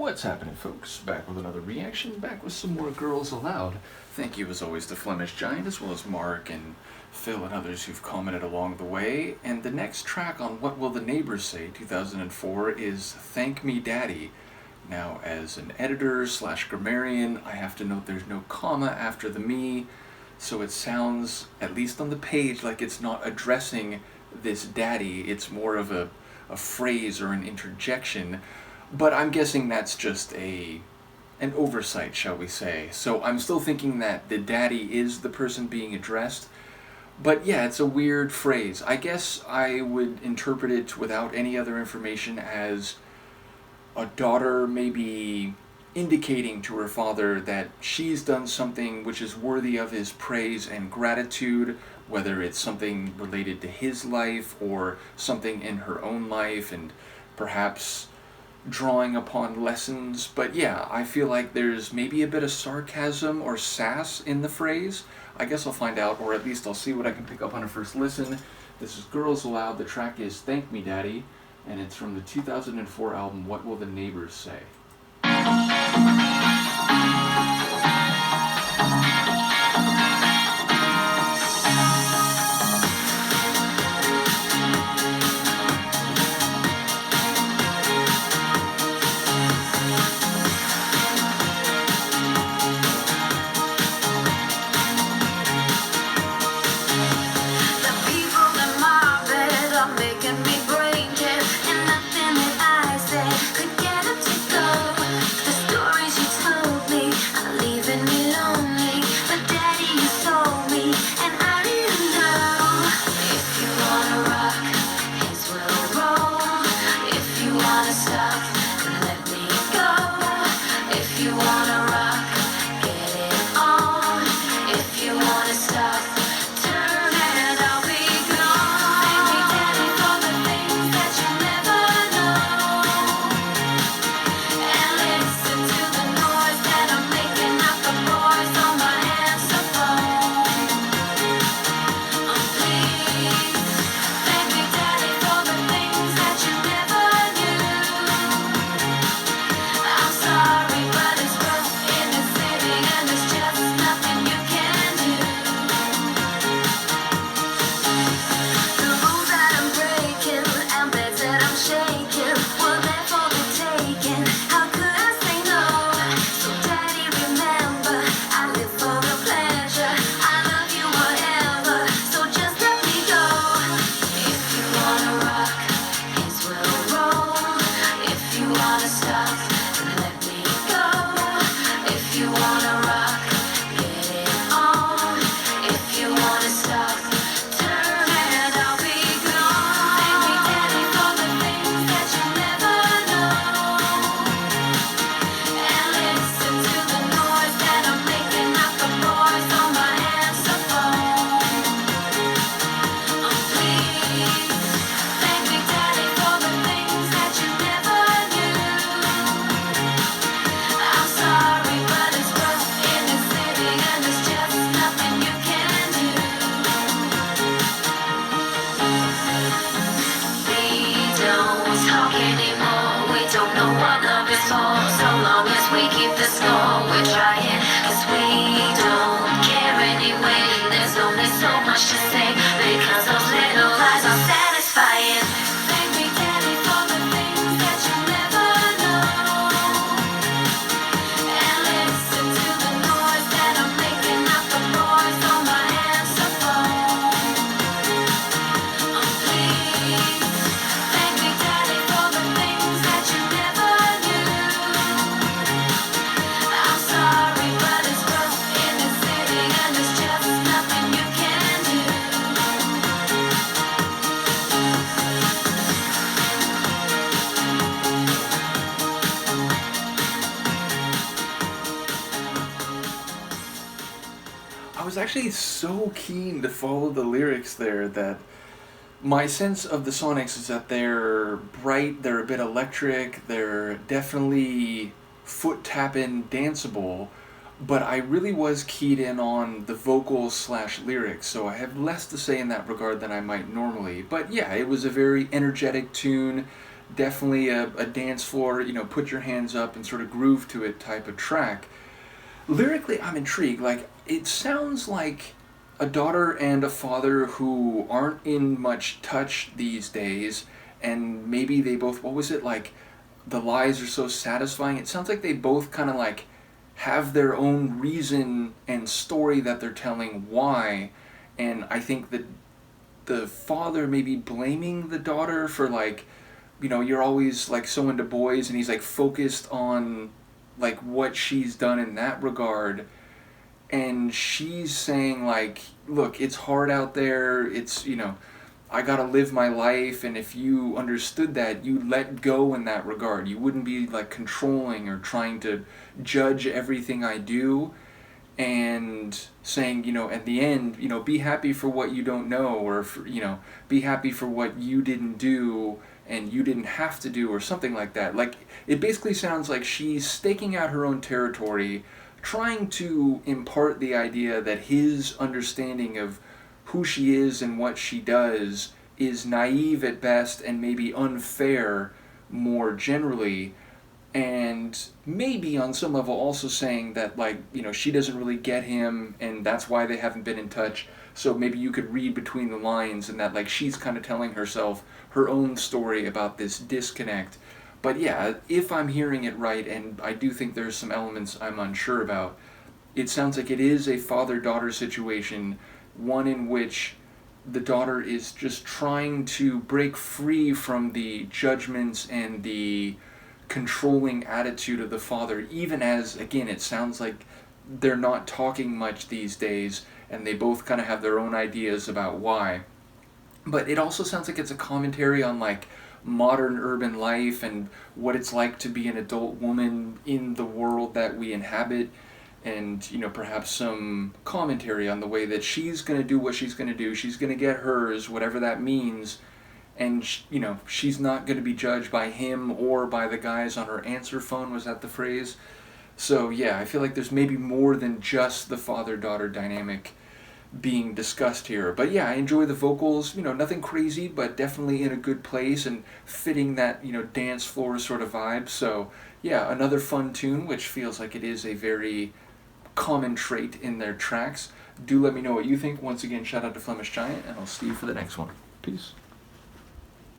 What's happening, folks? Back with another reaction, back with some more Girls Aloud. Thank you, as always, to Flemish Giant, as well as Mark and Phil and others who've commented along the way. And the next track on What Will the Neighbours Say, 2004, is Thank Me Daddy. Now, as an editor slash grammarian, I have to note there's no comma after the me, so it sounds, at least on the page, like it's not addressing this daddy. It's more of a phrase or an interjection. But I'm guessing that's just an oversight, shall we say. So I'm still thinking that the daddy is the person being addressed. But yeah, it's a weird phrase. I guess I would interpret it without any other information as a daughter maybe indicating to her father that she's done something which is worthy of his praise and gratitude, whether it's something related to his life or something in her own life, and perhaps drawing upon lessons. But yeah, I feel like there's maybe a bit of sarcasm or sass in the phrase. I guess I'll find out, or at least I'll see what I can pick up on a first listen. This is Girls Aloud. The track is Thank Me Daddy, and it's from the 2004 album What Will the Neighbours Say? I was actually so keen to follow the lyrics there that my sense of the Sonics is that they're bright, they're a bit electric, they're definitely foot-tapping, danceable, but I really was keyed in on the vocals slash lyrics, so I have less to say in that regard than I might normally. But yeah, it was a very energetic tune, definitely a dance floor, put your hands up and sort of groove to it type of track. Lyrically, I'm intrigued. Like, it sounds like a daughter and a father who aren't in much touch these days, and maybe they both, what was it, like, the lies are so satisfying. It sounds like they both kind of like have their own reason and story that they're telling why. And I think that the father may be blaming the daughter for, like, you're always like so into boys, and he's like focused on like what she's done in that regard. And she's saying, like, look, it's hard out there, it's, I gotta live my life, and if you understood that, you let go in that regard. You wouldn't be like controlling or trying to judge everything I do, and saying, at the end, be happy for what you don't know, or for, be happy for what you didn't do and you didn't have to do, or something like that. Like, it basically sounds like she's staking out her own territory, trying to impart the idea that his understanding of who she is and what she does is naive at best and maybe unfair more generally, and maybe on some level also saying that, like, she doesn't really get him and that's why they haven't been in touch. So maybe you could read between the lines, and that, like, she's kind of telling herself her own story about this disconnect. But yeah, if I'm hearing it right, and I do think there's some elements I'm unsure about, it sounds like it is a father-daughter situation, one in which the daughter is just trying to break free from the judgments and the controlling attitude of the father, even as, again, it sounds like they're not talking much these days, and they both kind of have their own ideas about why. But it also sounds like it's a commentary on, like, modern urban life and what it's like to be an adult woman in the world that we inhabit, and perhaps some commentary on the way that she's going to do what she's going to do. She's going to get hers, whatever that means, and she's not going to be judged by him or by the guys on her answer phone. Was that the phrase? So yeah, I feel like there's maybe more than just the father-daughter dynamic being discussed here. But yeah, I enjoy the vocals, nothing crazy, but definitely in a good place and fitting that, dance floor sort of vibe. So yeah, another fun tune, which feels like it is a very common trait in their tracks. Do let me know what you think. Once again, shout out to Flemish Giant, and I'll see you for the next one. Peace.